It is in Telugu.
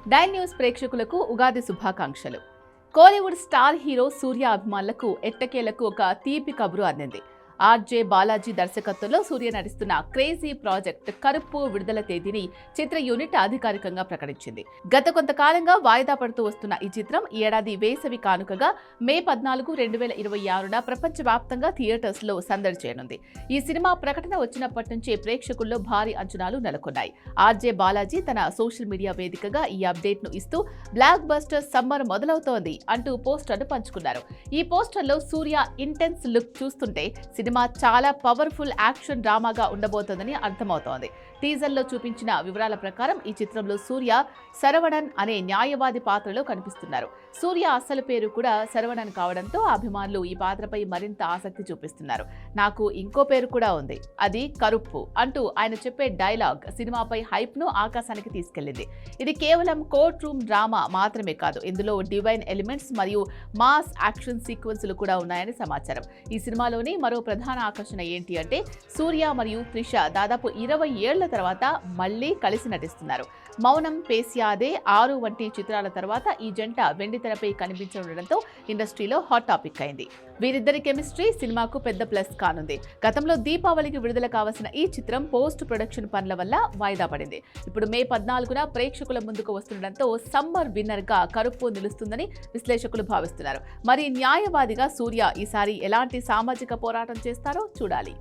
డైల్ న్యూస్ ప్రేక్షకులకు ఉగాది శుభాకాంక్షలు. కోలీవుడ్ స్టార్ హీరో సూర్య అభిమానులకు ఎట్టకేలకు ఒక తీపి కబురు అందింది. ఆర్జే బాలాజీ దర్శకత్వంలో సూర్య నటిస్తున్న క్రేజీ ప్రాజెక్ట్ కరుప్పు విడుదల తేదీని చిత్ర యూనిట్ అధికారికంగా ప్రకటించింది. గత కొంతకాలంగా వాయిదా పడుతూ వస్తున్న ఈ చిత్రం ఈ ఏడాది వేసవి కానుకగా మే 14, 2026న ప్రపంచవ్యాప్తంగా థియేటర్స్ లో సందడి చేయనుంది. ఈ సినిమా ప్రకటన వచ్చినప్పటి నుంచి ప్రేక్షకుల్లో భారీ అంచనాలు నెలకొన్నాయి. ఆర్జే బాలాజీ తన సోషల్ మీడియా వేదికగా ఈ అప్డేట్ ను ఇస్తూ బ్లాక్ బస్టర్ సమ్మర్ మొదలవుతోంది అంటూ పోస్టర్ను పంచుకున్నారు. ఈ పోస్టర్లో సూర్య ఇంటెన్స్ లుక్ చూస్తుంటే సినిమా చాలా పవర్ఫుల్ యాక్షన్ డ్రామాగా ఉండబోతోందని అర్థమవుతోంది. టీజర్లో చూపించిన వివరాల ప్రకారం ఈ చిత్రంలో సూర్య శరవణన్ అనే న్యాయవాది పాత్రలో కనిపిస్తున్నారు. సూర్య అసలు పేరు కూడా శరవణన్ కావడంతో అభిమానులు ఈ పాత్రపై మరింత ఆసక్తి చూపిస్తున్నారు. నాకు ఇంకో పేరు కూడా ఉంది, అది కరుప్పు అంటూ ఆయన చెప్పే డైలాగ్ సినిమాపై హైప్ ను ఆకాశానికి తీసుకెళ్లింది. ఇది కేవలం కోర్ట్ రూమ్ డ్రామా మాత్రమే కాదు, ఇందులో డివైన్ ఎలిమెంట్స్ మరియు మాస్ యాక్షన్ సీక్వెన్స్లు కూడా ఉన్నాయని సమాచారం. ఈ సినిమాలోని మరో ప్రధాన ఆకర్షణ ఏంటి అంటే సూర్య మరియు త్రిష దాదాపు 20 ఏళ్ల తర్వాత మళ్లీ కలిసి నటిస్తున్నారు. మౌనం పేసియాదే 6 వంటి చిత్రాల తర్వాత ఈ జంట వెండితెరపై కనిపించడంతో ఇండస్ట్రీలో హాట్ టాపిక్ అయింది. వీరిద్దరి కెమిస్ట్రీ సినిమాకు పెద్ద ప్లస్ కానుంది. గతంలో దీపావళికి విడుదల కావాల్సిన ఈ చిత్రం పోస్ట్ ప్రొడక్షన్ పనుల వల్ల వాయిదా పడింది. ఇప్పుడు మే 14న ప్రేక్షకుల ముందుకు వస్తుండటంతో సమ్మర్ విన్నర్ గా కరుప్పు నిలుస్తుందని విశ్లేషకులు భావిస్తున్నారు. మరి న్యాయవాదిగా సూర్య ఈసారి ఎలాంటి సామాజిక పోరాటం చేస్తారో చూడాలి.